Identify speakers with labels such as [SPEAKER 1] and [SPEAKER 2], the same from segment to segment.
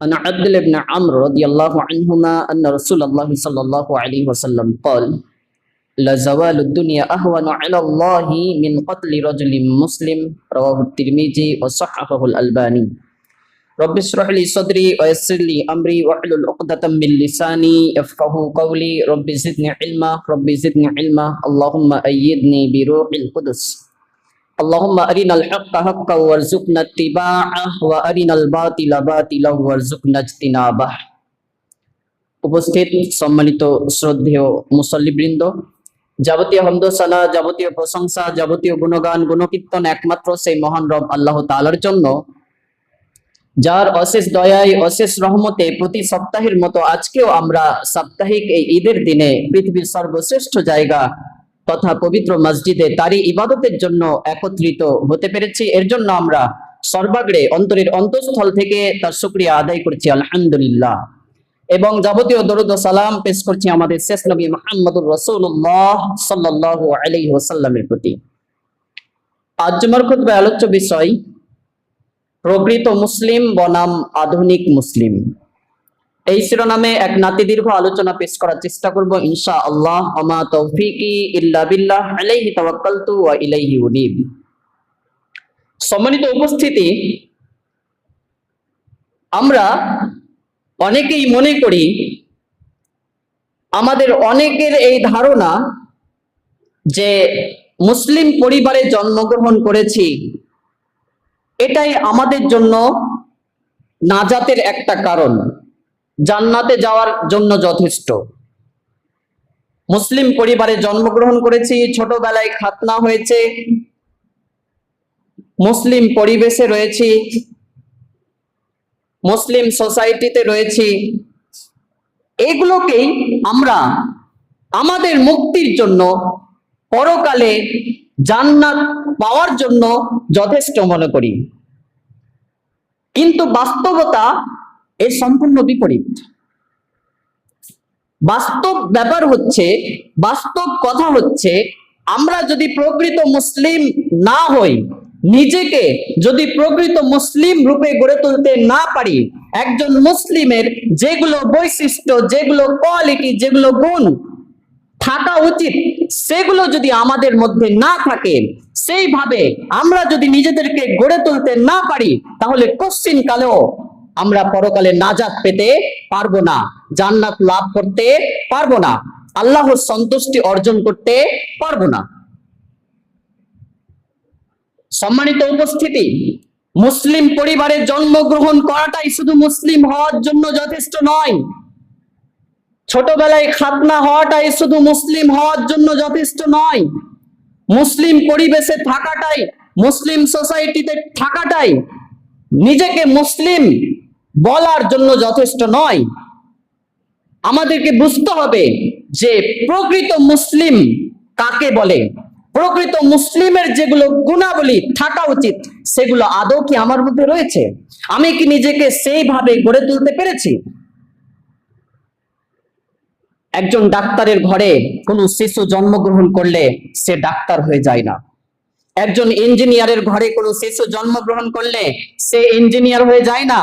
[SPEAKER 1] عن عبد الله بن عمرو رضي الله عنهما أن رسول الله صلى الله عليه وسلم قال لزوال الدنيا أهون على الله من قتل رجل مسلم رواه الترمذي وصححه الألباني رب اشرح لي صدري ويسر لي أمري واحلل عقدة من لساني يفقهوا قولي رب زدني علما اللهم أيدني بروح القدس اللهم أرنا الحق حقا وارزقنا اتباعه وأرنا الباطل باطلا وارزقنا اجتنابه। উপস্থিত সম্মানিত শ্রদ্ধেয় মুসল্লিবৃন্দ, যাবতীয় হামদ সানা, যাবতীয় প্রশংসা, যাবতীয় গুণগান গুণকীর্তন একমাত্র সেই মহান রব আল্লাহ তাআলার জন্য, যার অশেষ দয়ায় অশেষ রহমতে প্রতি সপ্তাহের মতো আজকেও আমরা সাপ্তাহিক এই ঈদের দিনে পৃথিবীর সর্বশ্রেষ্ঠ জায়গা তথা পবিত্র মসজিদে তারই ইবাদতের জন্য একত্রিত হতে পেরেছি। এর জন্য আমরা সর্বাগ্রে অন্তরের অন্তঃস্থল থেকে তার শুকরিয়া আদায় করছি আলহামদুলিল্লাহ, এবং যাবতীয় দরুদ ও সালাম পেশ করছি আমাদের শেষ নবী মুহাম্মদুর রাসূলুল্লাহ সাল্লাল্লাহু আলাইহি ওয়াসাল্লামের প্রতি। আজ জুমার খুতবায় আলোচ্য বিষয় প্রকৃত মুসলিম বনাম আধুনিক মুসলিম। এই শিরোনামে এক নাতি দীর্ঘ আলোচনা পেশ করার চেষ্টা করব ইনশাআল্লাহ। আমা তৌফিকি ইল্লা বিল্লাহ আলাইহি তাওয়াক্কালতু ওয়া ইলাইহি উনীব। সম্মানিত উপস্থিতি, আমরা অনেকেই মনে করি, আমাদের অনেকের এই ধারণা যে মুসলিম পরিবারে জন্মগ্রহণ করেছি এটাই আমাদের জন্য নাজাতের একটা কারণ, জান্নাতে যাওয়ার জন্য যথেষ্ট। মুসলিম পরিবারে জন্মগ্রহণ করেছি, ছোটবেলায় খাতনা হয়েছে, মুসলিম পরিবেশে রয়েছি, মুসলিম সোসাইটিতে রয়েছি, এগুলোকেই আমরা আমাদের মুক্তির জন্য, পরকালে জান্নাত পাওয়ার জন্য যথেষ্ট মনে করি। কিন্তু বাস্তবতা এর সম্পূর্ণ বিপরীত। বাস্তব ব্যাপার হচ্ছে, বাস্তব কথা হচ্ছে, আমরা যদি প্রকৃত মুসলিম না হই, নিজেকে যদি প্রকৃত মুসলিম রূপে গড়ে তুলতে না পারি, একজন মুসলিমের যেগুলো বৈশিষ্ট্য, যেগুলো কোয়ালিটি, যেগুলো গুণ থাকা উচিত, সেগুলো যদি আমাদের মধ্যে না থাকে, সেইভাবে আমরা যদি নিজেদেরকে গড়ে তুলতে না পারি, তাহলে কোশ্চিন কালেও আমরা পরকালে নাজাত পেতে পারবো না, জান্নাত লাভ করতে পারবো না, আল্লাহর সন্তুষ্টি অর্জন করতে পারবো না। সম্মানিত উপস্থিতি, মুসলিম পরিবারে জন্মগ্রহণ করাটাই শুধু মুসলিম হওয়ার জন্য যথেষ্ট নয়। ছোটবেলায় খাতনা হওয়াটাই শুধু মুসলিম হওয়ার জন্য যথেষ্ট নয়। মুসলিম পরিবেশে থাকাটাই, মুসলিম সোসাইটিতে থাকাটাই নিজেকে মুসলিম বলার জন্য যথেষ্ট নয়। আমাদেরকে বুঝতে হবে যে প্রকৃত মুসলিম কাকে বলে, প্রকৃত মুসলিমের যেগুলো গুণাবলী থাকা উচিত সেগুলো আদৌ কি আমার মধ্যে রয়েছে, আমি কি নিজেকে সেইভাবে গড়ে তুলতে পেরেছি। একজন ডাক্তারের ঘরে কোনো শিশু জন্মগ্রহণ করলে সে ডাক্তার হয়ে যায় না। একজন ইঞ্জিনিয়ারের ঘরে কোনো শিশু জন্মগ্রহণ করলে সে ইঞ্জিনিয়ার হয়ে যায় না।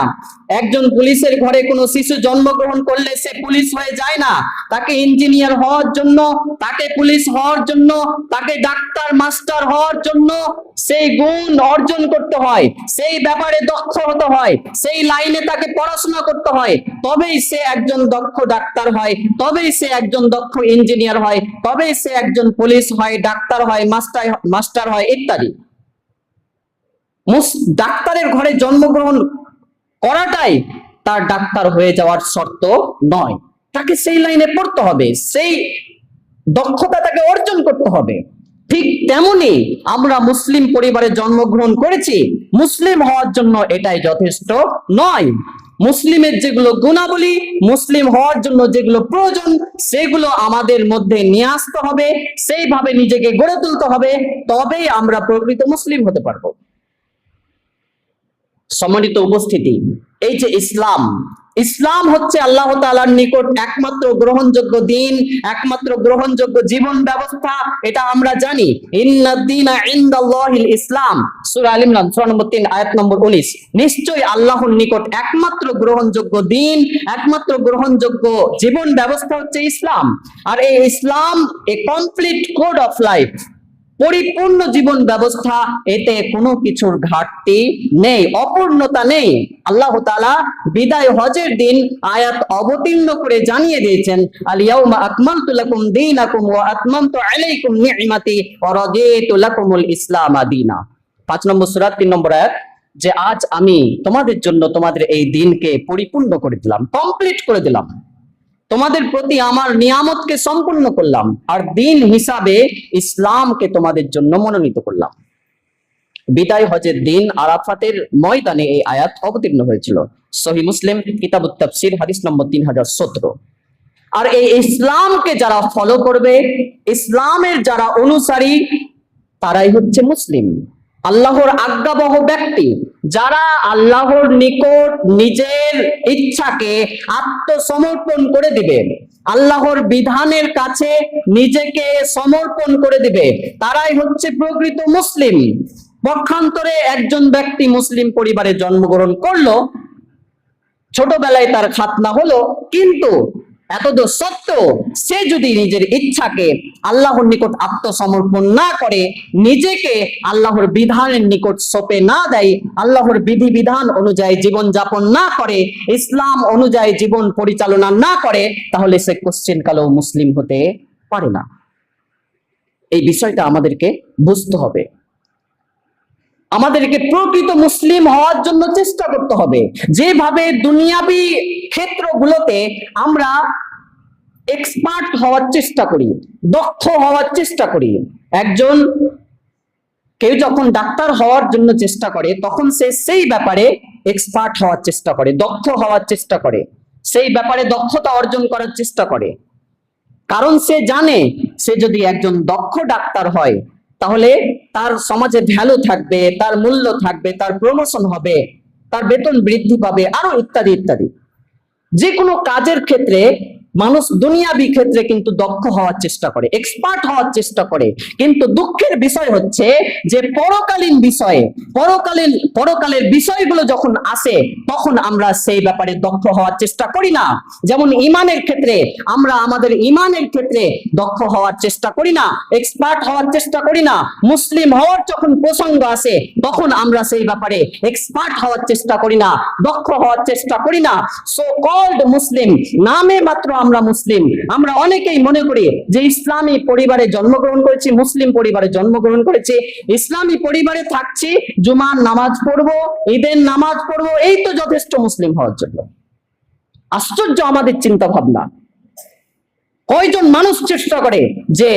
[SPEAKER 1] একজন পুলিশের ঘরে কোনো শিশু জন্মগ্রহণ করলে সে পুলিশ হয়ে যায় না। তাকে ইঞ্জিনিয়ার হওয়ার জন্য, তাকে পুলিশ হওয়ার জন্য, তাকে ডাক্তার মাস্টার হওয়ার জন্য সেই গুণ অর্জন করতে হয়, সেই ব্যাপারে দক্ষ হতে হয়, সেই লাইনে তাকে পড়াশোনা করতে হয়, তবেই সে একজন দক্ষ ডাক্তার হয়, তবেই সে একজন দক্ষ ইঞ্জিনিয়ার হয়, তবেই সে একজন পুলিশ হয়, ডাক্তার হয়, মাস্টার হয় ইত্যাদি। ডাক্তারের ঘরে জন্মগ্রহণ করাটাই তার ডাক্তার হয়ে যাওয়ার শর্ত নয়, তাকে সেই লাইনে পড়তে হবে, সেই দক্ষতা তাকে অর্জন করতে হবে। ঠিক তেমনি আমরা মুসলিম পরিবারে জন্মগ্রহণ করেছি, মুসলিম হওয়ার জন্য এটাই যথেষ্ট নয়। মুসলিমের যেগুলো গুণাবলী, মুসলিম হওয়ার জন্য যেগুলো প্রয়োজন, সেগুলো আমাদের মধ্যে নিয়ে আসতে হবে, সেইভাবে নিজেকে গড়ে তুলতে হবে, তবেই আমরা প্রকৃত মুসলিম হতে পারবো। সম্মানিত উপস্থিতি, এই যে ইসলাম, ইসলাম হচ্ছে আল্লাহ তাআলার নিকট একমাত্র গ্রহণযোগ্য দিন, একমাত্র গ্রহণযোগ্য জীবন ব্যবস্থা। এটা আমরা জানি। ইন্নাদ-দীনা ইনদাল্লাহিল ইসলাম, সূরা আল ইমরান সূরা নম্বর 3 আয়াত নম্বর 19। নিশ্চয়ই আল্লাহর নিকট একমাত্র গ্রহণযোগ্য দিন, একমাত্র গ্রহণযোগ্য জীবন ব্যবস্থা হচ্ছে ইসলাম। আর এই ইসলাম এ কমপ্লিট কোড অফ লাইফ, পরিপূর্ণ জীবন ব্যবস্থা। এতে কোনো কিছুর ঘাটতি নেই, অপূর্ণতা নেই। আল্লাহ তাআলা বিদায় হজের দিন আয়াত অবতীর্ণ করে জানিয়ে দিয়েছেন, আল ইয়াউমা আকমালতু লাকুম দীনাকুম ওয়া আতমামতু আলাইকুম নি'মাতি ওয়া রাদিতু লাকুমুল ইসলাম দীনা। 5 নম্বর সূরা 3 নম্বর আয়াত, যে আজ আমি তোমাদের জন্য তোমাদের এই দিনকে পরিপূর্ণ করে দিলাম, কমপ্লিট করে দিলাম, তোমাদের প্রতি আমার নিয়ামতকে সম্পূর্ণ করলাম, আর দিন হিসাবে ইসলামকে তোমাদের জন্য মনোনীত করলাম। বিদায় হজের দিন আরাফাতের ময়দানে এই আয়াত অবতীর্ণ হয়েছিল। সহিহ মুসলিম কিতাবুত তাফসীর হাদিস নম্বর 3017। আর এই ইসলামকে যারা ফলো করবে, ইসলামের যারা অনুসারী, তারাই হচ্ছে মুসলিম, আল্লাহর আজ্ঞাবহ ব্যক্তি, যারা আল্লাহর নিকট নিজের ইচ্ছাকে আত্মসমর্পণ করে দিবে, আল্লাহর বিধানের কাছে নিজেকে সমর্পণ করে দিবে, তারাই হচ্ছে প্রকৃত মুসলিম। পক্ষান্তরে একজন ব্যক্তি মুসলিম পরিবারে জন্মগ্রহণ করলো, ছোটবেলায় তার খাতনা হলো, কিন্তু এতদ সত্ত্বেও সে যদি নিজের ইচ্ছাকে আল্লাহর নিকট আত্মসমর্পণ না করে, নিজেকে আল্লাহর বিধানের নিকট সঁপে না দেয়, আল্লাহর বিধিবিধান অনুযায়ী জীবন যাপন না করে, ইসলাম অনুযায়ী জীবন পরিচালনা না করে, তাহলে সে কোশ্চেন কালেও মুসলিম হতে পারে না। এই বিষয়টা আমাদেরকে বুঝতে হবে। আমাদেরকে প্রকৃত মুসলিম হওয়ার জন্য চেষ্টা করতে হবে। যেভাবে দুনিয়াবি ক্ষেত্রগুলোতে আমরা এক্সপার্ট হওয়ার চেষ্টা করি, দক্ষ হওয়ার চেষ্টা করি, কেউ যখন ডাক্তার হওয়ার জন্য চেষ্টা করে, তখন সে সেই ব্যাপারে এক্সপার্ট হওয়ার চেষ্টা করে, দক্ষ হওয়ার চেষ্টা করে, সেই ব্যাপারে দক্ষতা অর্জন করার চেষ্টা করে। কারণ সে জানে, সে যদি একজন দক্ষ ডাক্তার হয়, তাহলে তার সমাজে ভ্যালু থাকবে, তার মূল্য থাকবে, তার প্রমোশন হবে, তার বেতন বৃদ্ধি পাবে, আরো ইত্যাদি ইত্যাদি। যে কোনো কাজের ক্ষেত্রে মানুষ দুনিয়াবি ক্ষেত্রে কিন্তু দক্ষ হওয়ার চেষ্টা করে, এক্সপার্ট হওয়ার চেষ্টা করে। কিন্তু দুঃখের বিষয় হচ্ছে যে পরকালীন বিষয়ে, পরকালের বিষয়গুলো যখন আসে, তখন আমরা সেই ব্যাপারে দক্ষ হওয়ার চেষ্টা করি না। যেমন ইমানের ক্ষেত্রে আমরা আমাদের ইমানের ক্ষেত্রে দক্ষ হওয়ার চেষ্টা করি না, এক্সপার্ট হওয়ার চেষ্টা করি না। মুসলিম হওয়ার যখন প্রসঙ্গ আসে, তখন আমরা সেই ব্যাপারে এক্সপার্ট হওয়ার চেষ্টা করি না, দক্ষ হওয়ার চেষ্টা করি না। সো কল্ড মুসলিম, নামে মাত্র আমরা মুসলিম। আমরা অনেকেই মনে করি যে ইসলামী পরিবারে জন্মগ্রহণ করেছি, মুসলিম পরিবারে জন্মগ্রহণ করেছি, ইসলামী পরিবারে থাকছি, জুমার নামাজ পড়বো, ঈদের নামাজ পড়বো, এই তো যথেষ্ট মুসলিম হওয়ার জন্য। আশ্চর্য আমাদের চিন্তা ভাবনা। কয়জন মানুষ চেষ্টা করে যে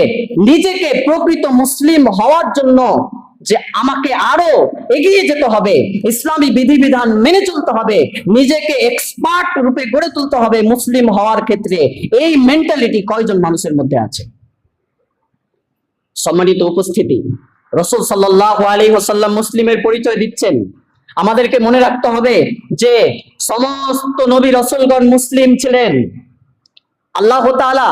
[SPEAKER 1] নিজেকে প্রকৃত মুসলিম হওয়ার জন্য যে আমাকে আরো এগিয়ে যেতে হবে, ইসলামী বিধিবিধান মেনে চলতে হবে, নিজেকে এক্সপার্ট রূপে গড়ে তুলতে হবে মুসলিম হওয়ার ক্ষেত্রে, এই মেন্টালিটি কয়জন মানুষের মধ্যে আছে? সম্মানিত উপস্থিতি, রাসূল সাল্লাল্লাহু আলাইহি ওয়াসাল্লাম মুসলিমের পরিচয় দিচ্ছেন। আমাদেরকে মনে রাখতে হবে যে সমস্ত নবী রাসূলগণ মুসলিম ছিলেন। আল্লাহ তাআলা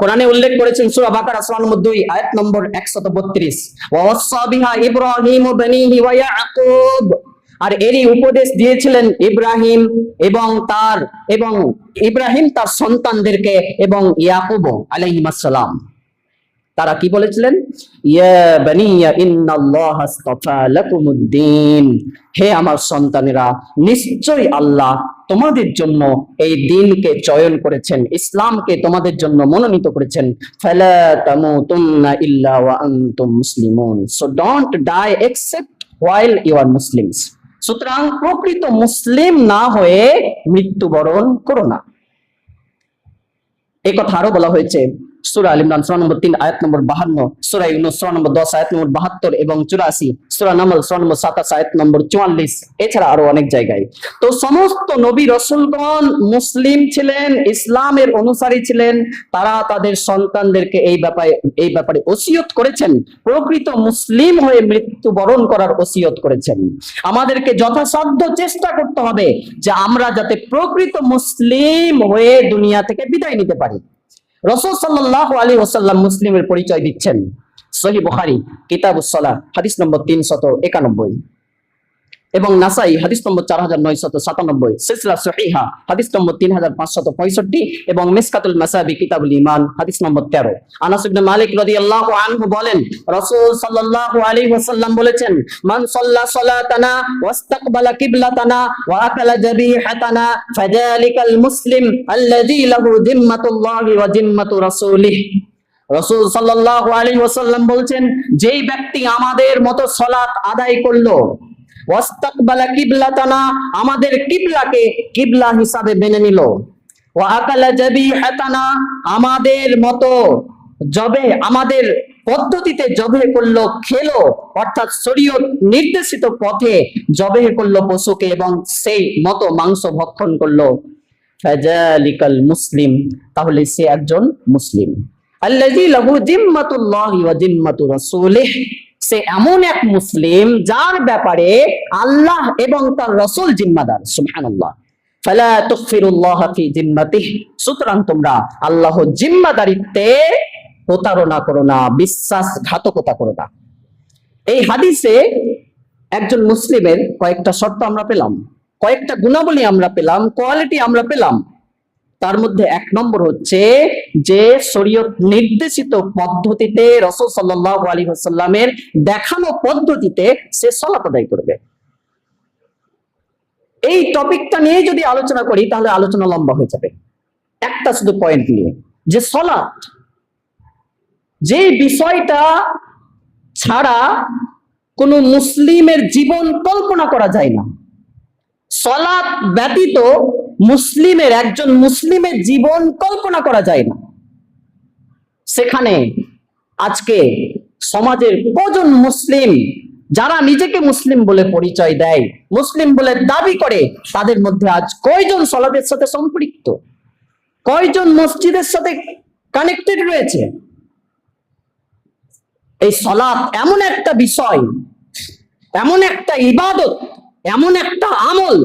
[SPEAKER 1] কোরআনে উল্লেখ করেছেন, সূরা বাকারা সূরা নম্বর 2 আয়াত নম্বর 132, ওয়া ওয়াসা বিহা ইব্রাহিম বানিহি ওয়া ইয়াকুব। আর এরই উপদেশ দিয়েছিলেন ইব্রাহিম এবং তার সন্তানদেরকে এবং ইয়াকুব আলাইহিস সালাম। তারা কি বলেছিলেন? ইয়া বানিয়া ইন্নাল্লাহা আস্তাফা লাকুমুদ্দিন, হে আমার সন্তানেরা, নিশ্চয়ই আল্লাহ তোমাদের জন্য এই দিনকে চয়ন করেছেন, ইসলামকে তোমাদের জন্য মনোনীত করেছেন। ফালা তামুতুন্না ইল্লা ওয়া আনতুম মুসলিমুন, so don't die except while you are Muslims. সুতরাং প্রকৃত মুসলিম না হয়ে মৃত্যুবরণ করো না। এই কথা আরো বলা হয়েছে সূরা আল ইমরান সূরা নম্বর 3 আয়াত নম্বর 52, সূরা ইউনূস সূরা নম্বর 10 আয়াত নম্বর 72 এবং 84, সূরা নামল সূরা নম্বর 27 আয়াত নম্বর 44, এছাড়া আরো অনেক জায়গায়। তো সমস্ত নবী রাসূলগণ মুসলিম ছিলেন, ইসলামের অনুসারী ছিলেন। তারা তাদের সন্তানদেরকে এই ব্যাপারে ওসিয়ত করেছেন, প্রকৃত মুসলিম হয়ে মৃত্যুবরণ করার ওসিয়ত করেছেন। আমাদেরকে যথাসাধ্য চেষ্টা করতে হবে যে আমরা যাতে প্রকৃত মুসলিম হয়ে দুনিয়া থেকে বিদায় নিতে পারি। রাসূল সাল্লাল্লাহু আলাইহি ওয়াসাল্লাম মুসলিমের পরিচয় দিচ্ছেন সহিহ বুখারী কিতাবুস সালাহ হাদিস নম্বর 391 এবং নাসাই হাদিস নম্বর 4997, সিলসিলা সহিহা হাদিস নম্বর 3565 এবং মিসকাতুল মাসাবি কিতাবুল ঈমান হাদিস নম্বর 13। আনাস ইবনে মালিক রাদিয়াল্লাহু আনহু বলেন, রাসূল সাল্লাল্লাহু আলাইহি ওয়াসাল্লাম বলেছেন, মান সাল্লা সালাতানা ওয়াস্তাকবালা কিবলাতানা ওয়া আকালা যাবিহাতানা ফাযালিকাল মুসলিম আল্লাযী লাহু জিম্মাতুল্লাহি ওয়া জিম্মাতু রাসূলিহ। রাসূল সাল্লাল্লাহু আলাইহি ওয়াসাল্লাম বলছেন, যেই ব্যক্তি আমাদের মতো সালাত আদায় করলো, ওয়াস্তাকবালা কিবলাতানা আমাদের কিবলাকে কিবলা হিসাবে মেনে নিল, ওয়া আকালা যাবিহাতানা আমাদের মতো আমাদের পদ্ধতিতে জবে করলো, খেলো, অর্থাৎ শরীয়ত নির্দেশিত পথে জবে করলো পশুকে এবং সেই মতো মাংস ভক্ষণ করলো, ফাযালিকাল মুসলিম তাহলে সে একজন মুসলিম। আল্লাযী লাহু জিম্মাতুল্লাহি ওয়া জিম্মাতু রাসূলিহ সে এমন এক মুসলিম যার ব্যাপারে আল্লাহ এবং তার রাসূল জিম্মাদার। সুবহানাল্লাহ। ফালা তুগফিরুল্লাহ ফি জিম্মাতিহি সুতরাং তোমরা আল্লাহর জিম্মাদারিত্বে প্রতারণা করো না, বিশ্বাসঘাতকতা করো না। এই হাদিসে একজন মুসলিমের কয়েকটা শর্ত আমরা পেলাম, কয়েকটা গুণাবলী আমরা পেলাম, কোয়ালিটি আমরা পেলাম। তার মধ্যে এক নম্বর হচ্ছে যে শরীয়ত নির্দেশিত পদ্ধতিতে রাসূল সাল্লাল্লাহু আলাইহি ওয়াসাল্লামের দেখানো পদ্ধতিতে সে সালাত আদায় করবে। এই টপিকটা নিয়ে যদি আলোচনা করি তাহলে আলোচনা লম্বা হয়ে যাবে। একটা শুধু পয়েন্ট নিয়ে, যে সালাত, যে বিষয়টা ছাড়া কোনো মুসলিমের জীবন কল্পনা করা যায় না, সালাত ব্যতীত একজন মুসলিমের জীবন কল্পনা করা যায় না। সেখানে আজকে সমাজের কজন মুসলিম যারা নিজেকে মুসলিম বলে পরিচয় দেয়, মুসলিম বলে দাবি করে, তাদের মধ্যে আজ কয়জন সালাতের সাথে সম্পৃক্ত, কয়জন মসজিদের সাথে কানেক্টেড রয়েছে? এই সালাত এমন একটা বিষয়, এমন একটা ইবাদত, এমন একটা আমল,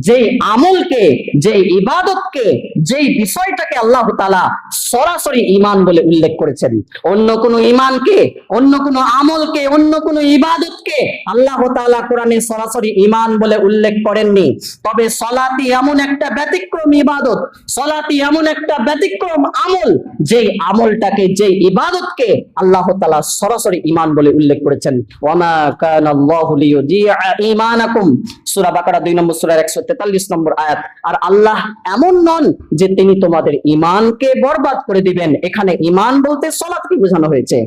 [SPEAKER 1] যে আমলকে, যে ইবাদতকে, যে বিষয়টাকে আল্লাহ তাআলা সরাসরি ঈমান বলে উল্লেখ করেছেন। অন্য কোনো ঈমানকে, অন্য কোনো আমলকে, অন্য কোনো ইবাদতকে আল্লাহ তাআলা কোরআনে সরাসরি ঈমান বলে উল্লেখ করেননি। তবে সালাতই এমন একটা ব্যতিক্রম ইবাদত, সালাতই এমন একটা ব্যতিক্রম আমল, যে আমলটাকে, যে ইবাদতকে আল্লাহ তাআলা সরাসরি ঈমান বলে উল্লেখ করেছেন। ওয়ামা কানাল্লাহু লিয়ুযিআ ঈমানাকুম সূরা বাকারা 2 নম্বর সূরার 143 নম্বর আয়াত। আর আল্লাহ এমন নন যে তিনি তোমাদের ঈমানকে বরবাদ করে দিবেন। এখানে ঈমান বলতে সালাতকে বোঝানো হয়েছে।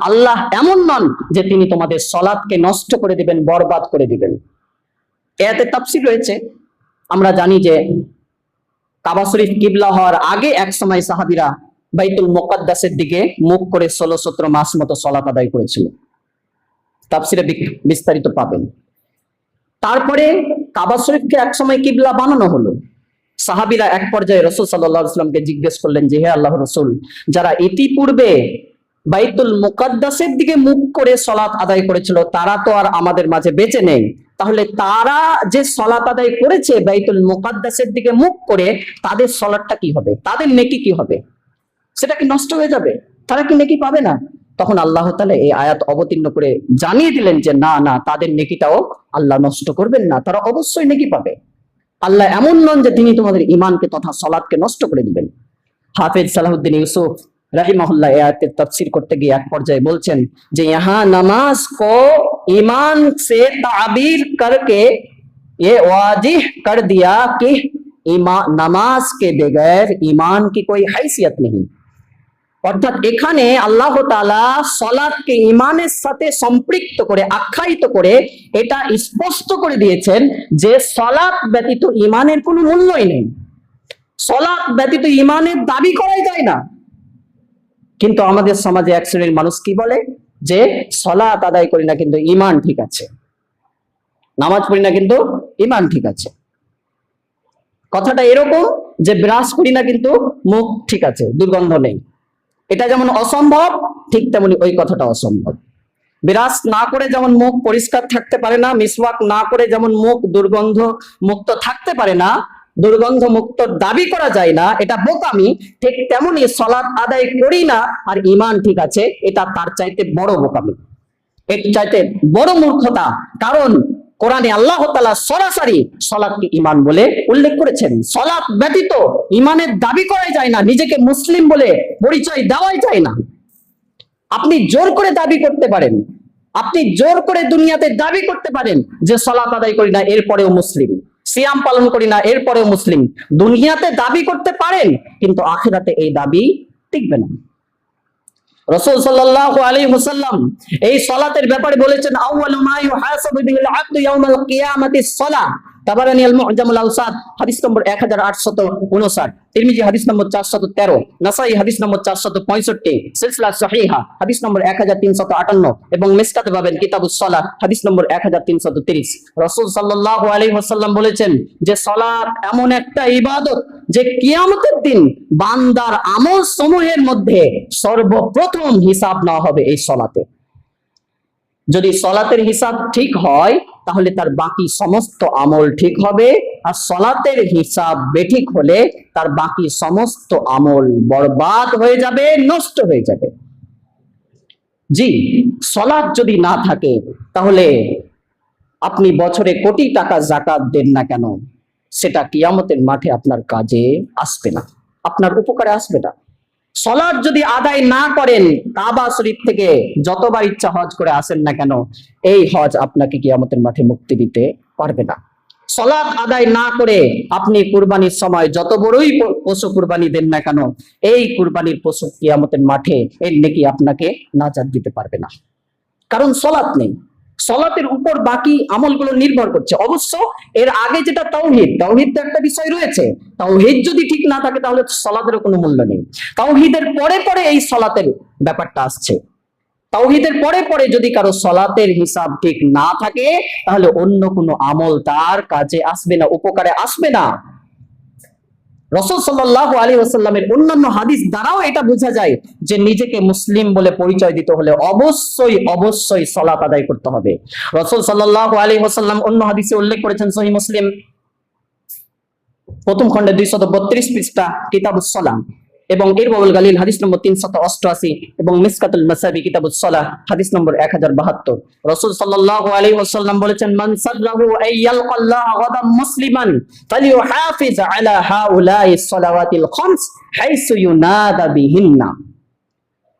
[SPEAKER 1] আল্লাহ এমন নন যে তিনি তোমাদের সালাতকে নষ্ট করে দিবেন, বরবাদ করে দিবেন। এতে তাফসীর রয়েছে। আমরা জানি যে কাবা শরীফ কিবলা হওয়ার আগে এক সময় সাহাবীরা বাইতুল মুকাদ্দাসের দিকে মুখ করে 16-17 মাস মতো সালাত আদায় করেছিল। তাফসীরে বিস্তারিত পাবেন। তারপরে কাবা শরীফকে এক সময় কিবলা বানানো হলো। সাহাবীরা এক পর্যায়ে রাসূল সাল্লাল্লাহু আলাইহি ওয়াসাল্লামকে জিজ্ঞেস করলেন যে, হে আল্লাহর রাসূল, যারা ইতিপূর্বে বাইতুল মুকাদ্দাসের দিকে মুখ করে সালাত আদায় করেছিল তারা তো আর আমাদের মাঝে বেঁচে নেই, তাহলে তারা যে সালাত আদায় করেছে বাইতুল মুকাদ্দাসের দিকে মুখ করে, তাদের সালাতটা কি হবে, তাদের নেকি কি হবে? সেটা কি নষ্ট হয়ে যাবে? তারা কি নেকি পাবে না? তখন আল্লাহ তাআলা এই আয়াত অবতীর্ণ করে জানিয়ে দিলেন যে না না, তাদের নেকিটাও আল্লাহ নষ্ট করবেন না, তারা অবশ্যই নেকি পাবে। আল্লাহ এমন নন যে তিনি তোমাদের ঈমানকে তথা সালাতকে নষ্ট করে দিবেন। হাফেজ সালাহুদ্দিন ইউসুফ রাহিমাহুল্লাহ এই আয়াতের তাফসীর করতে গিয়ে এক পর্যায়ে বলছেন যে यहाँ नमाज को ईमान से ताबीर करके ये वाजिह कर दिया कि नमाज के बगैर ईमान की कोई हैसियत नहीं। অর্থাৎ এখানে আল্লাহ তাআলা সালাতকে ঈমানের সাথে সম্পৃক্ত করে, আখ্যায়িত করে এটা স্পষ্ট করে দিয়েছেন যে সালাত ব্যতীত ঈমানের কোনো মূল্যই নেই, সালাত ব্যতীত ঈমানের দাবি করাই যায় না। কিন্তু আমাদের সমাজে এক শ্রেণীর মানুষ কি বলে যে সালাত আদায় করি না কিন্তু ঈমান ঠিক আছে, নামাজ পড়ি না কিন্তু ঈমান ঠিক আছে। কথাটা এরকম যে ব্রাশ করি না কিন্তু মুখ ঠিক আছে, দুর্গন্ধ নেই। এটা যেমন অসম্ভব, ঠিক তেমনি ওই কথাটা অসম্ভব। বিরাজ না করে যেমন মুখ পরিষ্কার থাকতে পারে না, মিসওয়াক না করে যেমন মুখ দুর্গন্ধ মুক্ত থাকতে পারে না, দুর্গন্ধ মুক্ত দাবি করা যায় না, এটা বোকামি। ঠিক তেমনি সালাত আদায় করি না আর ঈমান ঠিক আছে, এটা তার চাইতে বড় বোকামি, এর চাইতে বড় মূর্খতা। কারণ কোরআনে আল্লাহ তাআলা সরাসরি সালাতকে ঈমান বলে উল্লেখ করেছেন। সালাত ব্যতীত ঈমানের দাবি করাই যায় না, নিজেকে মুসলিম বলে পরিচয় দেওয়াই যায় না। আপনি জোর করে দাবি করতে পারেন, আপনি জোর করে দুনিয়াতে দাবি করতে পারেন যে সালাত আদায় করি না এরপরেও মুসলিম, সিয়াম পালন করি না এরপরেও মুসলিম, দুনিয়াতে দাবি করতে পারেন, কিন্তু আখিরাতে এই দাবি টিকবে না। রাসূল সাল্লাল্লাহু আলাইহি ওয়াসাল্লাম এই সালাতের ব্যাপারে বলেছেন, আউয়ালু মা ইউহাসাবু বিহিল আবদু ইয়াউমাল কিয়ামাতিস সালাহ। তাবারানী আল মুআজামুল আওসাত হাদিস নম্বর 1859, তিরমিজি হাদিস নম্বর 413, নাসাই হাদিস নম্বর 465, সিলসিলা সহিহা হাদিস নম্বর 1358 এবং মিসকাত পাবেন কিতাবুস সালাহ হাদিস নম্বর 1330। রাসূল সাল্লাল্লাহু আলাইহি ওয়াসাল্লাম বলেছেন যে সালাত এমন একটা ইবাদত যে কিয়ামতের দিন বান্দার আমল সমূহের মধ্যে সর্বপ্রথম হিসাব নেওয়া হবে এই সালাতে। যদি সালাতের হিসাব ঠিক হয় তাহলে তার বাকি সমস্ত আমল ঠিক হবে, আর সালাতের হিসাব বেঠিক হলে তার বাকি সমস্ত আমল বরবাদ হয়ে যাবে, নষ্ট হয়ে যাবে। জি, সালাত যদি না থাকে তাহলে আপনি বছরে কোটি টাকা যাকাত দেন না কেন, সেটা কিয়ামতের মাঠে আপনার কাজে আসবে না, আপনার উপকারে আসবে না। সালাত যদি আদায় না করেন, কাবা শরীফ থেকে যতবার ইচ্ছা হজ করে আসেন না কেন, এই হজ আপনাকে কিয়ামতের মাঠে মুক্তি দিতে পারবে না। সালাত আদায় না করে আপনি কুরবানির সময় যত বড়ই পশু কুরবানি দেন না কেন, এই কুরবানির পশু কিয়ামতের মাঠে এর নেকি আপনাকে নাজাত দিতে পারবে না, কারণ সালাত নেই। সালাতের উপর বাকি আমলগুলো নির্ভর করছে। অবশ্য এর আগে যেটা তাওহীদ, তাওহীদ তো একটা বিষয় রয়েছে, তাওহীদ যদি ঠিক না থাকে তাহলে সালাতের কোনো মূল্য নেই। তাওহীদের পরে পরে এই সালাতের ব্যাপারটা আসছে। তাওহীদের পরে পরে যদি কারো সালাতের হিসাব ঠিক না থাকে তাহলে অন্য কোনো আমল তার কাজে আসবে না, উপকারে আসবে না। রাসূল সাল্লাল্লাহু আলাইহি ওয়াসাল্লামের অন্যান্য হাদিস দ্বারাও এটা বোঝা যায় যে নিজেকে মুসলিম বলে পরিচয় দিতে হলে অবশ্যই অবশ্যই সালাত আদায় করতে হবে। রাসূল সাল্লাল্লাহু আলাইহি ওয়াসাল্লাম অন্য হাদিসে উল্লেখ করেছেন, সহিহ মুসলিম প্রথম খণ্ডে 232 পৃষ্ঠা, কিতাবুস সালাহ এবং ইরওয়াউল গালিল হাদিস নম্বর 388 এবং মিসকাতুল মাসাবি কিতাবুস সালাহ হাদিস নম্বর 1072। রাসূল সাল্লাল্লাহু আলাইহি ওয়াসাল্লাম বলেছেন, মান সাররাহু আইয়ালকাল্লাহ গাদাম মুসলিমান ফালিউহাফিজ আলা হাউলাইস সালাওয়াতিল খামস হাইসু ইউনাদা বিহিন্না।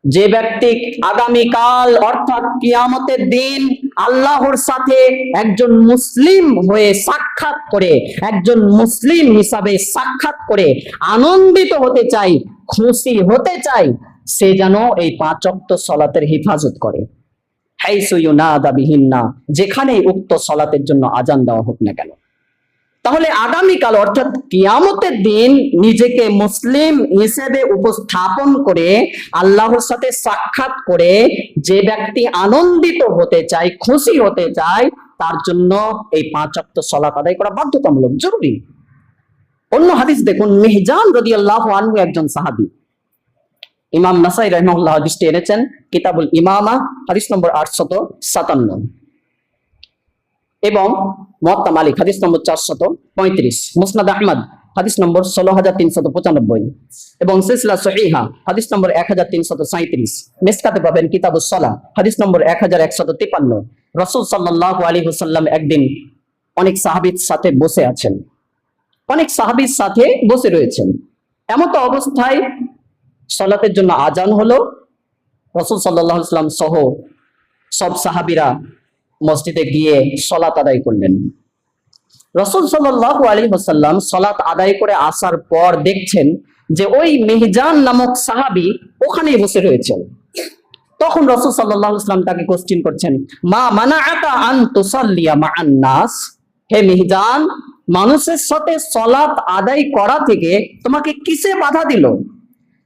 [SPEAKER 1] যে ব্যক্তি আগামী কাল অর্থাৎ কিয়ামতের দিন আল্লাহর সাথে একজন মুসলিম হয়ে সাক্ষাৎ করে, একজন মুসলিম হিসাবে সাক্ষাৎ করে আনন্দিত হতে চাই, খুশি হতে চাই, সে যেন এই 5 ওয়াক্ত সালাতের হেফাজত করে। হাইসু ইউনাদা বিহিন্না, যেখানে উক্ত সালাতের জন্য আজান দেওয়া হোক না কেন। তাহলে আগামীকাল অর্থাৎ কিয়ামতের দিন নিজেকে মুসলিম হিসেবে উপস্থাপন করে আল্লাহর সাথে সাক্ষাৎ করে যে ব্যক্তি আনন্দিত হতে চায়, খুশি হতে চায়, তার জন্য এই 5 ওয়াক্ত সালাত আদায় করা বাধ্যতামূলক, জরুরি। অন্য হাদিস দেখুন, মিহজান রাদিয়াল্লাহু আনহু একজন সাহাবী। ইমাম নাসাই রাহিমাহুল্লাহ হাদিসটি এনেছেন কিতাবুল ইমামা হাদিস নম্বর 857 এবং মুওয়াত্তা মালিক হাদিস নম্বর 435, মুসনাদ আহমদ হাদিস নম্বর 16395 এবং সিলসিলা সহিহা হাদিস নম্বর 1337, মিসকাতে পাবেন কিতাবুস সালাহ হাদিস নম্বর 1153। রাসূল সাল্লাল্লাহু আলাইহি ওয়াসাল্লাম একদিন অনেক সাহাবীর সাথে বসে আছেন, অনেক সাহাবীর সাথে বসে রয়েছেন। এমত অবস্থায় সালাতের জন্য আজান হলো। রাসূল সাল্লাল্লাহু আলাইহি ওয়াসাল্লাম সহ সব সাহাবীরা মসজিদে গিয়ে সালাত আদায় করলেন। রাসূল সাল্লাল্লাহু আলাইহি ওয়াসাল্লাম সালাত আদায় করে আসার পর দেখছেন যে ওই মিহজান নামক সাহাবী ওখানেই বসে রয়েছেন। তখন রাসূল সাল্লাল্লাহু আলাইহি ওয়াসাল্লাম তাকে কোশ্চেন করছেন, মা মানাআকা আন তুসাল্লিয়া মা'আন নাস, হে মিহজান, মানুষের সাথে সালাত আদায় করা থেকে তোমাকে কিসে বাধা দিল?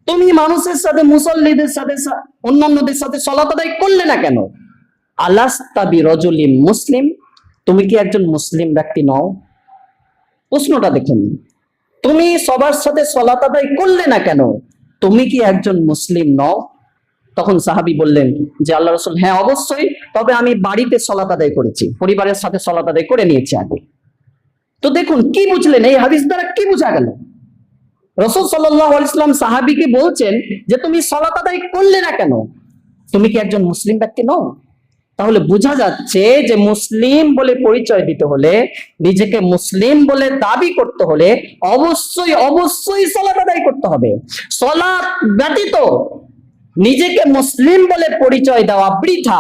[SPEAKER 1] তুমি মানুষের সাথে, মুসল্লিদের সাথে, অন্যান্যদের সাথে সালাত আদায় করলে না কেন? আলাস্তা বিরাজুলিন মুসলিম, তুমি কি একজন মুসলিম ব্যক্তি নও? প্রশ্নটা দেখুন, তুমি সবার সাথে সালাত আদায় করলে না কেন? তুমি কি একজন মুসলিম নও? তখন সাহাবী বললেন যে আল্লাহ রাসূল, হ্যাঁ অবশ্যই, তবে আমি বাড়িতে সালাত আদায় করেছি, পরিবারের সাথে সালাত আদায় করে নিয়েছি আগে। তো দেখুন কি বুঝলেন, এই হাদিস দ্বারা কি বোঝা গেল? রাসূল সাল্লাল্লাহু আলাইহি ওয়াসাল্লাম সাহাবীকে বলছেন যে তুমি সালাত আদায় করলে না কেন? তুমি কি একজন মুসলিম ব্যক্তি নও? তাহলে বোঝা যাচ্ছে যে মুসলিম বলে পরিচয় দিতে হলে, নিজেকে মুসলিম বলে দাবি করতে হলে অবশ্যই অবশ্যই সালাত আদায় করতে হবে। সালাত ব্যতীত নিজেকে মুসলিম বলে পরিচয় দেওয়া বৃথা।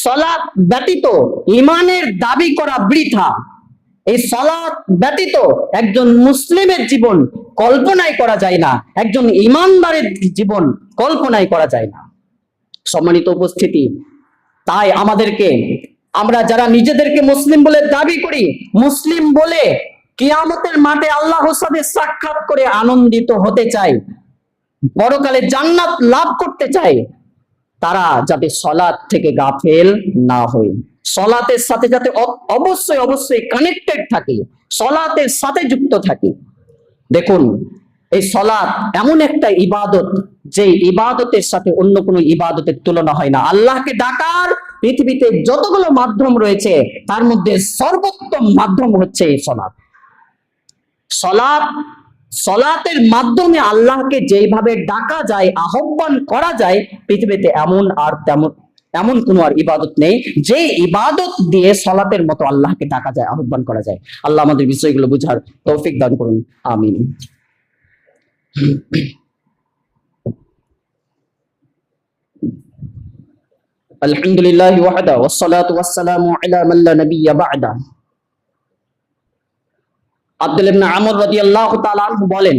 [SPEAKER 1] সালাত ব্যতীত ঈমানের দাবি করা বৃথা। এই সালাত ব্যতীত একজন মুসলিমের জীবন কল্পনাই করা যায় না, একজন ঈমানদারের জীবন কল্পনাই করা যায় না। সম্মানিত উপস্থিতি, তাই আমরা যারা নিজেদেরকে মুসলিম বলে দাবি করি, মুসলিম বলে কিয়ামতের মাঠে আল্লাহর সাথে সাক্ষাৎ করে আনন্দিত হতে চাই, পরকালে জান্নাত লাভ করতে চাই, তারা যাতে সালাত থেকে গাফেল না হয়, সালাতের সাথে যাতে অবশ্যই অবশ্যই কানেক্টেড থাকে, সালাতের সাথে যুক্ত থাকে। দেখুন, এই সালাত এমন একটা ইবাদত, যে ইবাদতের সাথে অন্য কোনো ইবাদতের তুলনা হয় না। আল্লাহকে ডাকার পৃথিবীতে যতগুলো মাধ্যম রয়েছে তার মধ্যে সর্বোত্তম মাধ্যম হচ্ছে এই সালাত। সালাতের মাধ্যমে আল্লাহকে যেভাবে ডাকা যায়, আহ্বান করা যায়, পৃথিবীতে এমন কোনো আর ইবাদত নেই যে ইবাদত দিয়ে সালাতের মতো আল্লাহকে ডাকা যায়, আহ্বান করা যায়। আল্লাহ আমাদের বিষয়গুলো বুঝার তৌফিক দান করুন, আমিন। আলহামদুলিল্লাহ ওয়াহদা ওয়াসসালাতু ওয়াসসালামু আলা মান লা নাবিয়্যা বা'দা। আব্দুল্লাহ ইবনে আমর রাদিয়াল্লাহু তাআলা আনহু বলেন,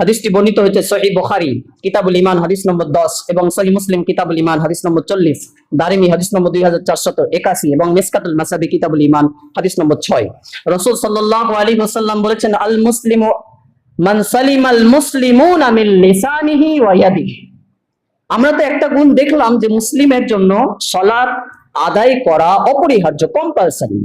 [SPEAKER 1] হাদিসটি বর্ণিত হয়েছে সহিহ বুখারী কিতাবুল ঈমান হাদিস নম্বর 10 এবং সহিহ মুসলিম কিতাবুল ঈমান হাদিস নম্বর 40, দারিমি হাদিস নম্বর 2481 এবং মিসকাতুল মাসাবি কিতাবুল ঈমান হাদিস নম্বর 6। রাসূল সাল্লাল্লাহু আলাইহি ওয়াসাল্লাম বলেছেন, আল মুসলিমু মান সালিমাল মুসলিমুনা মিন লিসানিহি ওয়া ইয়াদিহি। আমরা তো একটা গুণ দেখলাম যে মুসলিমের জন্য সালাত আদায় করা অপরিহার্য, কম্পালসারি।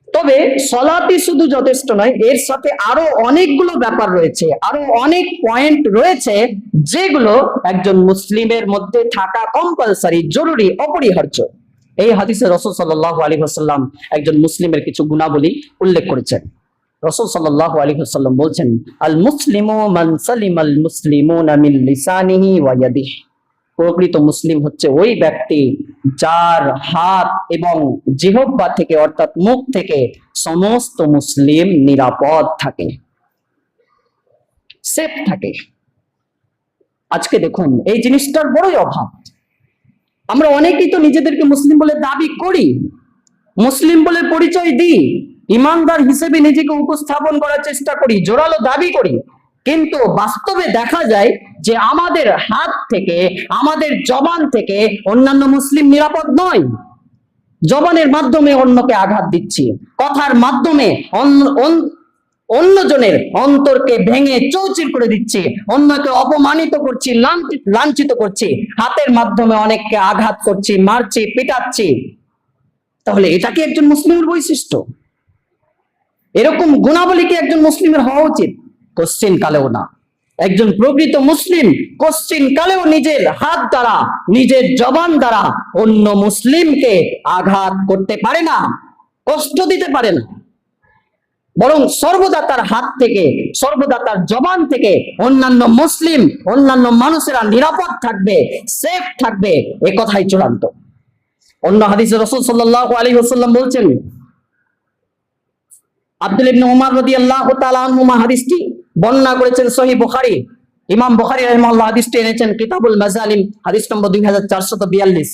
[SPEAKER 1] তবে সালাতই শুধু যথেষ্ট নয়, এর সাথে আরো অনেকগুলো ব্যাপার রয়েছে, আরো অনেক পয়েন্ট রয়েছে যেগুলো একজন মুসলিমের মধ্যে থাকা কম্পালসারি, জরুরি, অপরিহার্য। এই হাদিসে রাসূল সাল্লাল্লাহু আলাইহি ওয়াসাল্লাম একজন মুসলিমের কিছু গুণাবলী উল্লেখ করেছেন। রাসূল সাল্লাল্লাহু আলাইহি ওয়াসাল্লাম বলছেন, আল মুসলিমু মান সালিমাল মুসলিমুনা মিন লিসানিহি ওয়া ইয়াদিহি। প্রকৃত মুসলিম হচ্ছে ওই ব্যক্তি যার হাত এবং জিহ্বা থেকে, অর্থাৎ মুখ থেকে সমস্ত মুসলিম নিরাপদ থাকে, সেফ থাকে। আজকে দেখুন এই জিনিসটার বড়ই অভাব। আমরা অনেকেই তো নিজেদেরকে মুসলিম বলে দাবি করি, মুসলিম বলে পরিচয় দিই, ইমানদার হিসেবে নিজেকে উপস্থাপন করার চেষ্টা করি, জোরালো দাবি করি, কিন্তু বাস্তবে দেখা যায় যে আমাদের হাত থেকে, আমাদের জবান থেকে অন্যান্য মুসলিম নিরাপদ নয়। জবানের মাধ্যমে অন্যকে আঘাত দিচ্ছি, কথার মাধ্যমে অন্যজনের অন্তরকে ভেঙে চৌচির করে দিচ্ছি, অন্যকে অপমানিত করছি, লাঞ্ছিত করছি, হাতের মাধ্যমে অনেককে আঘাত করছি, মারছি, পিটাচ্ছি। তাহলে এটা কি একজন মুসলিমের বৈশিষ্ট্য? এরকম গুণাবলী কি একজন মুসলিমের হওয়া উচিত? কোশ্চিন কালেও না। একজন প্রকৃত মুসলিম কোশ্চিন কালেও নিজের হাত দ্বারা, নিজের জবান দ্বারা অন্য মুসলিমকে আঘাত করতে পারে না, কষ্ট দিতে পারে না, বরং সর্বদা তার হাত থেকে, সর্বদা তার জবান থেকে অন্যান্য মুসলিম, অন্যান্য মানুষেরা নিরাপদ থাকবে, সেফ থাকবে, এ কথাই চূড়ান্ত। অন্য হাদিসে রাসূল সাল্লাল্লাহু আলাইহি ওয়াসাল্লাম বলছেন, আব্দুল্লাহ ইবনে উমর রাদিয়াল্লাহু তাআলা আনহুমা হাদিসটি বর্ণনা করেছেন সহিহ বুখারী। ইমাম বুখারী রাহিমাহুল্লাহ হাদিসটি এনেছেন কিতাবুল মাযালিম হাদিস নম্বর 2442,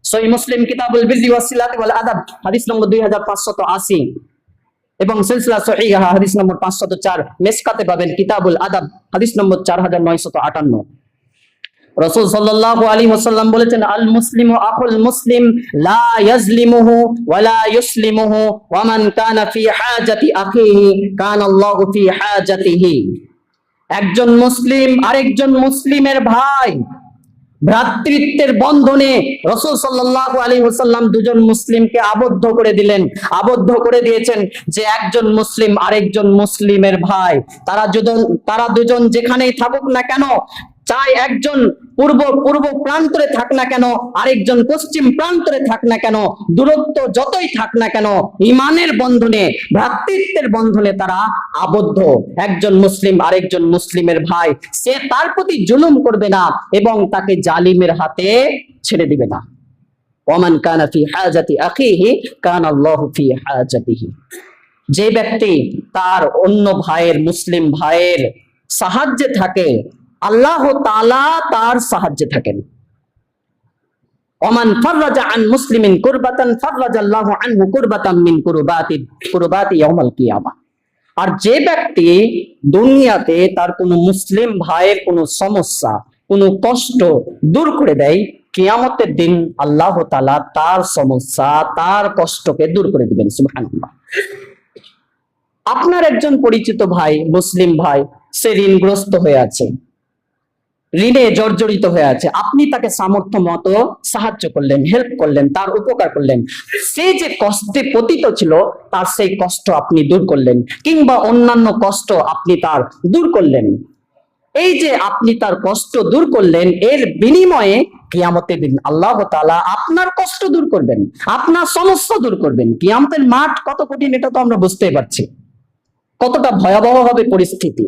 [SPEAKER 1] সহিহ মুসলিম কিতাবুল বিররি ওয়াস সিলাতি ওয়াল আদাব হাদিস নম্বর 2580 এবং সিলসিলা সহিহা হাদিস নম্বর 504। মিসকাতে পাবেন কিতাবুল আদাব হাদিস নম্বর 4958। রাসূল সাল্লাল্লাহু আলাইহি ওয়াসাল্লাম বলেছেন, আল মুসলিমু আখুল মুসলিম লা ইয়াজলিমুহু ওয়া লা ইউসলিমুহু ওয়া মান কানা ফি হাজাতি আখিহি কানা আল্লাহু ফি হাজাতিহি। একজন মুসলিম আরেকজন মুসলিমের ভাই, ভ্রাতৃত্বের বন্ধনে রাসূল সাল্লাল্লাহু আলাইহি ওয়াসাল্লাম দুজন মুসলিমকে আবদ্ধ করে দিলেন, আবদ্ধ করে দিয়েছেন যে একজন মুসলিম আরেকজন মুসলিমের ভাই। তারা দুজন যেখানেই থাকুক না কেন, চাই একজন পূর্ব প্রান্তরে থাক না কেন, আরেকজন পশ্চিম প্রান্তরে থাক না কেন, দূরত্ব যতই থাক না কেন, ঈমানের বন্ধনে, ভ্রাতৃত্বের বন্ধনে তারা আবদ্ধ। একজন মুসলিম আরেকজন মুসলিমের ভাই, সে তার প্রতি জুলুম করবে না এবং তাকে জালিমের হাতে ছেড়ে দিবে না। ওমান কানা ফি হাজাতি আখিহি কানা আল্লাহু ফি হাজাতিহি। যে ব্যক্তি তার অন্য ভাইয়ের, মুসলিম ভাইয়ের সাহায্যে থাকে, আল্লাহ তাআলা তার সাহায্যে থাকেন। ওমান ফাররাজা আন মুসলিমিন কুরবাতান ফাররাজাল্লাহু আনহু কুরবাতাম মিন কুরবাতি ইয়াউমাল কিয়ামা। আর যে ব্যক্তি দুনিয়াতে তার কোনো মুসলিম ভাইয়ের কোনো সমস্যা, কোনো কষ্ট দূর করে দেয়, কিয়ামতের দিন আল্লাহ তাআলা তার সমস্যা, তার কষ্টকে দূর করে দিবেন। সুবহানাল্লাহ। আপনার একজন পরিচিত ভাই, মুসলিম ভাই, সে ঋণগ্রস্ত হয়ে আছে, ঋণে জর্জরিত হয়ে আছে, আপনি তাকে সামর্থ্য মতো সাহায্য করলেন, হেল্প করলেন, তার উপকার করলেন। সে যে কষ্টে পতিত ছিল তার সেই কষ্ট আপনি দূর করলেন, কিংবা অন্যান্য কষ্ট আপনি তার দূর করলেন। এই যে আপনি তার কষ্ট দূর করলেন, এর বিনিময়ে কিয়ামতের দিন আল্লাহ তাআলা আপনার কষ্ট দূর করবেন, আপনার সমস্যা দূর করবেন। কিয়ামতের মাঠ কত কঠিন এটা তো আমরা বুঝতেই পারছি, কতটা ভয়াবহ হবে পরিস্থিতি।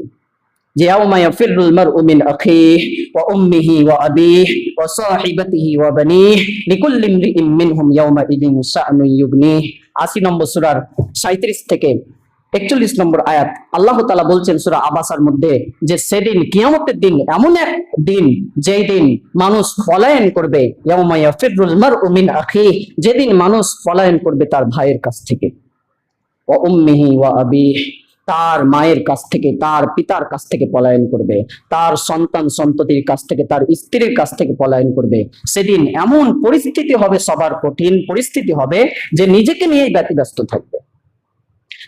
[SPEAKER 1] যে ইয়াউমা ইয়াফিরুল মারউ মিন আখিহি ওয়া উম্মিহি ওয়া আবিহি ওয়া সাহিবাতিহি ওয়া বানিহি লিকুল্লি ইমরিইন মিনহুম ইয়াউমা ইদিন শাআনুন ইউগনিহি। ৮০ নম্বর সূরার ৩৭ থেকে ৪১ নম্বর আয়াত আল্লাহ তাআলা বলছেন সূরা আবাসার মধ্যে যে সেদিন, কিয়ামতের দিন এমন এক দিন যেই দিন মানুষ পলায়ন করবে। ইয়াউমা ইয়াফিরুল মারউ মিন আখিহি, যেদিন মানুষ পলায়ন করবে তার ভাইয়ের কাছ থেকে, ওয়া উম্মিহি ওয়া আবিহি, তার মায়ের কাছ থেকে, তার পিতার কাছ থেকে পলায়ন করবে, তার সন্তান সন্ততির কাছ থেকে, তার স্ত্রীর কাছ থেকে পলায়ন করবে। সেদিন এমন পরিস্থিতি হবে, সবার কঠিন পরিস্থিতি হবে যে নিজেকে নিয়েই ব্যতিব্যস্ত থাকবে।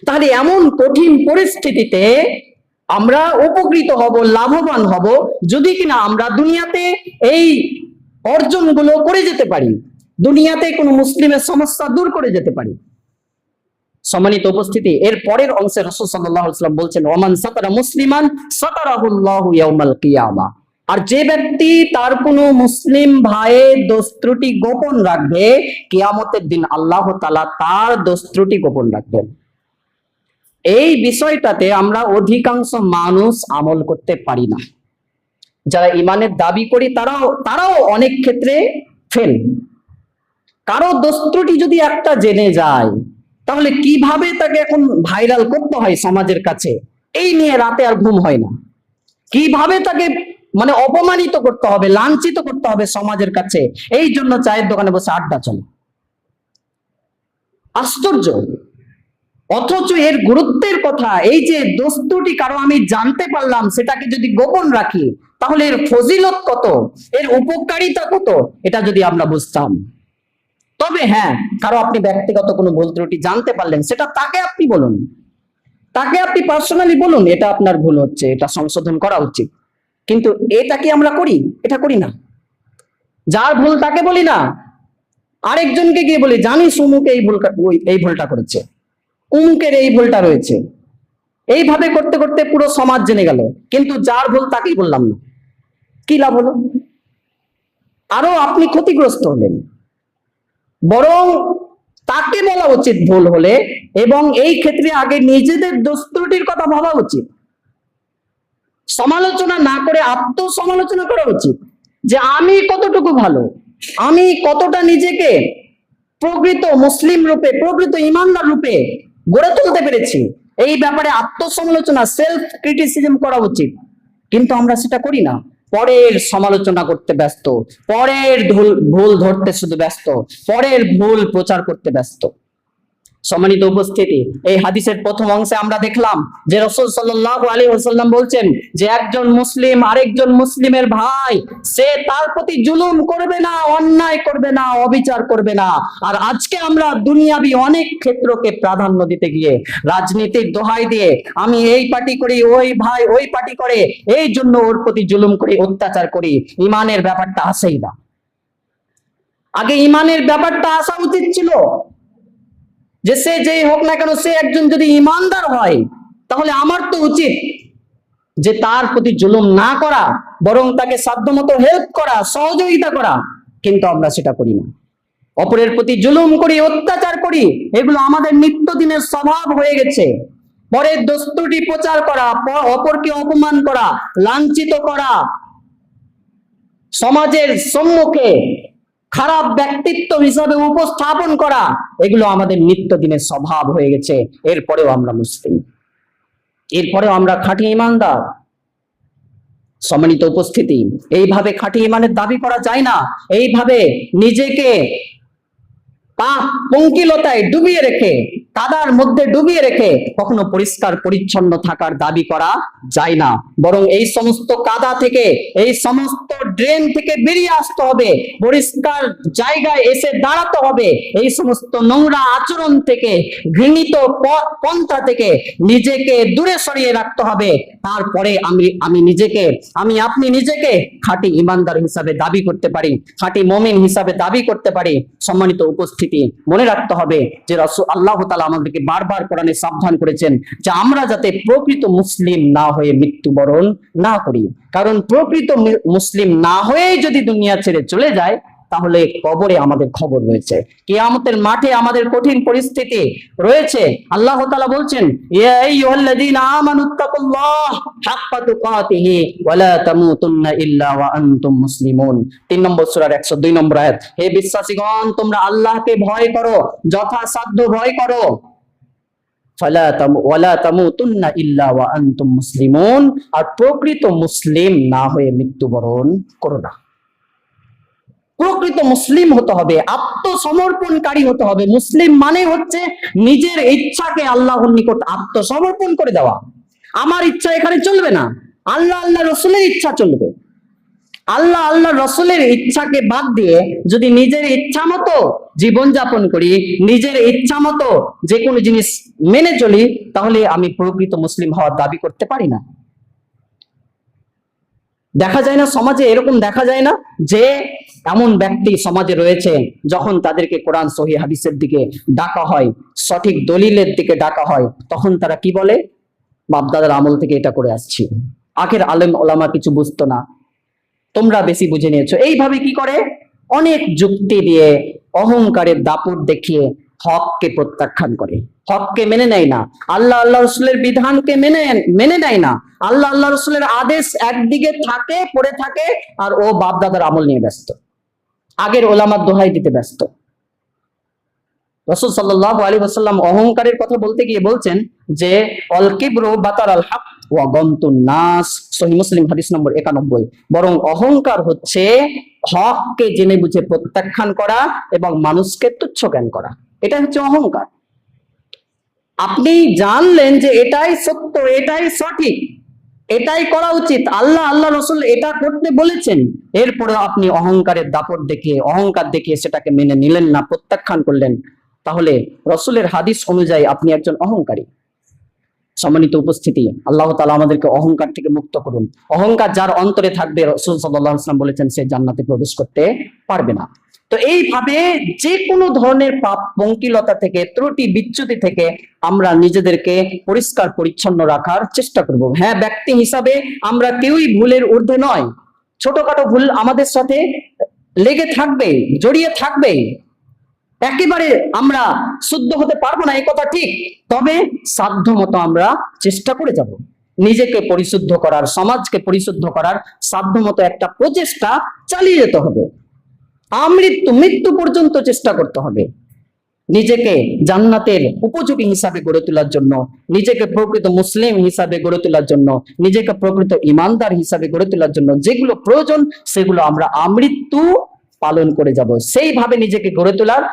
[SPEAKER 1] তাহলে এমন কঠিন পরিস্থিতিতে আমরা উপকৃত হব, লাভবান হব যদি কিনা আমরা দুনিয়াতে এই অর্জনগুলো করে যেতে পারি, দুনিয়াতে কোনো মুসলিমের সমস্যা দূর করে যেতে পারি। সম্মানিত উপস্থিতি, এর পরের অংশে রাসূল সাল্লাল্লাহু আলাইহি ওয়াসাল্লাম বলছেন ওমান সাতারা মুসলিমান সাতারাহুল্লাহু ইয়াউমাল কিয়ামা। আর যে ব্যক্তি তার কোনো মুসলিম ভাইয়ের দোষ ত্রুটি গোপন রাখবে, কিয়ামতের দিন আল্লাহ তাআলা তার দোষ ত্রুটি গোপন রাখবেন। এই বিষয়টাতে আমরা অধিকাংশ মানুষ আমল করতে পারি না। যারা ঈমানের দাবি করি তারাও অনেক ক্ষেত্রে ফেল। কারো দোষ ত্রুটি যদি একটা জেনে যায়, তাহলে কিভাবে তাকে এখন ভাইরাল করতে হয় সমাজের কাছে, এই নিয়ে রাতে আর ঘুম হয় না। কিভাবে তাকে মানে অপমানিত করতে হবে, লাঞ্ছিত করতে হবে সমাজের কাছে, এই জন্য চায়ের দোকানে বসে আড্ডা চলে। আশ্চর্য। অথচ এর গুরুত্বের কথা, এই যে দোষ ত্রুটি কারো আমি জানতে পারলাম, সেটাকে যদি গোপন রাখি তাহলে এর ফজিলত কত, এর উপকারিতা কত, এটা যদি আমরা বুঝতাম। তবে হ্যাঁ, কারো আপনি ব্যক্তিগত কোনো ভুল ত্রুটি জানতে পারলেন, সেটা তাকে আপনি বলুন, তাকে আপনি পার্সোনালি বলুন এটা আপনার ভুল হচ্ছে, এটা সংশোধন করা উচিত। কিন্তু এটা কি আমরা করি? এটা করি না। যার ভুল তাকে বলি না, আরেকজনকে গিয়ে বলি জানিস উমুকে এই ভুলটা করেছে, উমুকের এই ভুলটা রয়েছে। এইভাবে করতে করতে পুরো সমাজ জেনে গেল, কিন্তু যার ভুল তাকেই বললাম না। কি লাভ হলো? আরো আপনি ক্ষতিগ্রস্ত হলেন। বরং তাকে বলা উচিত ভুল হলে, এবং এই ক্ষেত্রে আগে নিজেদের দোষ ত্রুটির কথা ভাবা উচিত। সমালোচনা না করে আত্মসমালোচনা করা উচিত যে আমি কতটুকু ভালো, আমি কতটা নিজেকে প্রকৃত মুসলিম রূপে, প্রকৃত ইমানদার রূপে গড়ে তুলতে পেরেছি। এই ব্যাপারে আত্মসমালোচনা, সেলফ ক্রিটিসিজম করা উচিত। কিন্তু আমরা সেটা করি না। পরের সমালোচনা করতে ব্যস্ত, পরের ভুল ধরতে শুধু ব্যস্ত, পরের ভুল প্রচার করতে ব্যস্ত। সম্মানিত উপস্থিতি, এই হাদিসের প্রথম অংশে আমরা দেখলাম যে রাসূল সাল্লাল্লাহু আলাইহি ওয়াসাল্লাম বলছেন যে একজন মুসলিম আরেকজন মুসলিমের ভাই, সে তার প্রতি জুলুম করবে না, অন্যায় করবে না, অবিচার করবে না। আর আজকে আমরা দুনিয়াবি অনেক ক্ষেত্রকে প্রাধান্য দিতে গিয়ে, রাজনীতির দোহাই দিয়ে আমি এই পার্টি করি, ওই ভাই ওই পার্টি করে, এই জন্য ওর প্রতি জুলুম করি, অত্যাচার করি, ইমানের ব্যাপারটা আসেই না। আগে ইমানের ব্যাপারটা আসা উচিত ছিল যে সে যেই হোক না কেন, সে একজন যদি ইমানদার হয় তাহলে আমার তো উচিত যে তার প্রতি জুলুম না করা, বরং তাকে সাধ্যমতো হেল্প করা, সহযোগিতা করা। কিন্তু আমরা সেটা করি না, অপরের প্রতি জুলুম করি, অত্যাচার করি। এগুলো আমাদের নিত্যদিনের স্বভাব হয়ে গেছে। পরের দস্তুটি প্রচার করা, অপরকে অপমান করা, লাঞ্ছিত করা, সমাজের সম্মুখে খারাপ ব্যক্তিত্ব হিসাবে উপস্থাপন করা, এগুলো আমাদের নিত্যদিনের স্বভাব হয়ে গেছে। এরপরেও আমরা মুসলিম, এরপরেও আমরা খাঁটি ইমানদার। সম্মানিত উপস্থিতি, এইভাবে খাঁটি ইমানের দাবি করা যায় না। এইভাবে নিজেকে পাপ পঙ্কিলতায় ডুবিয়ে রেখে, কাদার মধ্যে ডুবিয়ে রেখে কখনো পরিষ্কার পরিচ্ছন্ন থাকার দাবি করা যায় না। বরং এই সমস্ত কাদা থেকে, এই সমস্ত ড্রেন থেকে বেরিয়ে আসতে হবে, পরিষ্কার জায়গায় এসে দাঁড়াতে হবে। এই সমস্ত নোংরা আচরণ থেকে, ঘৃণিত পন্থা থেকে নিজেকে দূরে সরিয়ে রাখতে হবে। তারপরে আপনি নিজেকে খাঁটি ইমানদার হিসাবে দাবি করতে পারি, খাঁটি মুমিন হিসাবে দাবি করতে পারি। সম্মানিত উপস্থিতি, মনে রাখতে হবে যে রাসূল আল্লাহ তাআলা আমাদেরকে বারবার কোরআনে সাবধান করেছেন যে আমরা যাতে প্রকৃত মুসলিম না হয়ে মৃত্যুবরণ না করি। কারণ প্রকৃত মুসলিম না হয়ে যদি দুনিয়া ছেড়ে চলে যায় তাহলে কবরে আমাদের খবর রয়েছে, কিয়ামতের মাঠে আমাদের কঠিন পরিস্থিতি রয়েছে। আল্লাহ তাআলা বলছেন, ইয়া আইয়ুহাল্লাযীনা আমানুত্তাকুল্লাহ হাক্কা তুকাতিহি ওয়া লা তামুতুন্না ইল্লা ওয়া আনতুম মুসলিমুন। 3 নম্বর সূরার 102 নম্বর আয়াত। হে বিশ্বাসীগণ, তোমরা আল্লাহকে ভয় করো, যথাসাধ্য ভয় করো। ওয়া লা তামুতুন্না ইল্লা ওয়া আনতুম মুসলিমুন, আর প্রকৃত মুসলিম না হয়ে মৃত্যুবরণ করো না। প্রকৃত মুসলিম হতে হবে, আত্মসমর্পণকারী হতে হবে। মুসলিম মানে হচ্ছে নিজের ইচ্ছাকে আল্লাহর নিকট আত্মসমর্পণ করে দেওয়া। আমার ইচ্ছা এখানে চলবে না, আল্লাহ আল্লাহ রসুলের ইচ্ছা চলবে। আল্লাহ আল্লাহ রসুলের ইচ্ছাকে বাদ দিয়ে যদি নিজের ইচ্ছা মতো জীবনযাপন করি, নিজের ইচ্ছা মতো যে কোনো জিনিস মেনে চলি, তাহলে আমি প্রকৃত মুসলিম হওয়ার দাবি করতে পারি না। দেখা যায় না সমাজে, এরকম দেখা যায় না যে এমন ব্যক্তি সমাজে রয়েছে, যখন তাদেরকে কোরআন সহিহ হাদিসের দিকে ডাকা হয়, সঠিক দলিলের দিকে ডাকা হয়, তখন তারা কি বলে? বাপদাদার আমল থেকে এটা করে আসছি, আগের আলেম ওলামা কিছু বুঝতো না, তোমরা বেশি বুঝে নিয়েছো। এইভাবে কি করে? অনেক যুক্তি দিয়ে, অহংকারের দাপট দেখিয়ে হককে প্রত্যাখ্যান করে, হককে মেনে নেয় না, আল্লাহ আল্লাহ রসুলের বিধানকে মেনে নেয় না। আল্লাহ আল্লাহ রসুলের আদেশ একদিকে থাকে, পড়ে থাকে, আর ও বাপ দাদার আমল নিয়ে ব্যস্ত, আগের ওলামার দোহাই দিতে ব্যস্ত। রাসূল সাল্লাল্লাহু আলাইহি ওয়াসাল্লাম অহংকারের কথা বলতে গিয়ে বলছেন যে অল কিবরু বাতারাল হক ওয়া গমতুন নাস, সহিহ মুসলিম হাদিস নম্বর 91। বরং অহংকার হচ্ছে হককে জেনে বুঝে প্রত্যাখ্যান করা এবং মানুষকে তুচ্ছ জ্ঞান করা, এটা হচ্ছে অহংকার। আপনি জানলেন যে এটাই সত্য, এটাই সঠিক, এটাই করা উচিত, আল্লাহ আল্লাহ রসুল এটা করতে বলেছেন, এরপরে আপনি অহংকারের দাপট দেখিয়ে, অহংকার দেখিয়ে সেটাকে মেনে নিলেন না, প্রত্যাখ্যান করলেন, তাহলে রসুলের হাদিস অনুযায়ী আপনি একজন অহংকারী। সম্মানিত উপস্থিতি, আল্লাহ তাআলা আমাদেরকে অহংকার থেকে মুক্ত করুন। অহংকার যার অন্তরে থাকবে, রাসূল সাল্লাল্লাহু আলাইহি ওয়াসাল্লাম বলেছেন, সে জান্নাতে প্রবেশ করতে পারবে না। তো এইভাবে যে কোনো ধরনের পাপ পঙ্কিলতা থেকে, ত্রুটি বিচ্যুতি থেকে আমরা নিজেদেরকে পরিষ্কার পরিচ্ছন্ন রাখার চেষ্টা করব। হ্যাঁ, ব্যক্তি হিসাবে আমরা কেউই ভুলের ঊর্ধ্বে নয়, ছোটখাটো ভুল আমাদের সাথে লেগে থাকবে, জড়িয়ে থাকবে, একেবারে আমরা শুদ্ধ হতে পারবো না, এই কথা ঠিক। তবে সাধ্য মতো আমরা চেষ্টা করে যাব নিজেকে পরিশুদ্ধ করার, সমাজকে পরিশুদ্ধ করার সাধ্য মতো একটা প্রচেষ্টা চালিয়ে যেতে হবে। মৃত্যু পর্যন্ত চেষ্টা করতে হবে নিজেকে জান্নাতের উপযোগী হিসাবে গড়ে তোলার জন্য, নিজেকে প্রকৃত মুসলিম হিসাবে গড়ে তোলার জন্য, নিজেকে প্রকৃত ইমানদার হিসাবে গড়ে তোলার জন্য যেগুলো প্রয়োজন সেগুলো আমরা আমৃত্যু পালন করে যাব। সেইভাবে নিজেকে গড়ে তোলার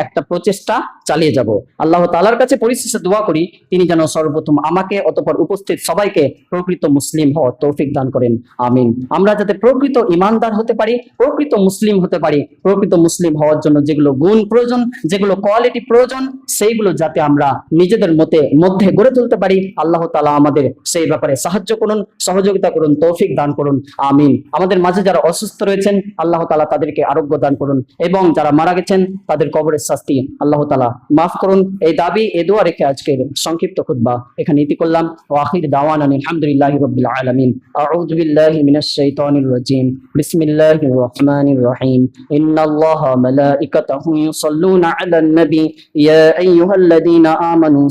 [SPEAKER 1] একটা প্রচেষ্টা চালিয়ে যাব। আল্লাহ তাআলার কাছে পরিশেষে দোয়া করি তিনি যেন সর্বপ্রথম আমাকে অতঃপর উপস্থিত সবাইকে প্রকৃত মুসলিম হওয়ার তৌফিক দান করেন, আমিন। আমরা যাতে প্রকৃত ইমানদার হতে পারি, প্রকৃত মুসলিম হতে পারি, প্রকৃত মুসলিম হওয়ার জন্য যেগুলো গুণ প্রয়োজন, যেগুলো কোয়ালিটি প্রয়োজন, সেইগুলো যাতে আমরা নিজেদের মধ্যে গড়ে তুলতে পারি, আল্লাহ তাআলা আমাদের সেই ব্যাপারে সাহায্য করুন, সহযোগিতা করুন, তৌফিক দান করুন, আমিন। আমাদের মাঝে যারা অসুস্থ রয়েছেন আল্লাহ তাআলা তাদেরকে আরোগ্য দান করুন, এবং যারা মারা গেছেন তাদের কবরের শাস্তি আল্লাহ তাআলা মাফ করুন। এই দাবি এই দোয়া রেখে আজকের সংক্ষিপ্ত খুতবা এখানে ইতি করলাম। ওয়া আখির দাওয়ানা আলহামদুলিল্লাহি রাব্বিল আলামিন। আউযু বিল্লাহি মিনাশ শাইতানির রাজিম। বিসমিল্লাহির রহমানির রহিম। ইন্নাল্লাহা মালাইকাতাহু ইউসাল্লুনা আলান নবী ইয়া আইয়ুহাল্লাযীনা আমানু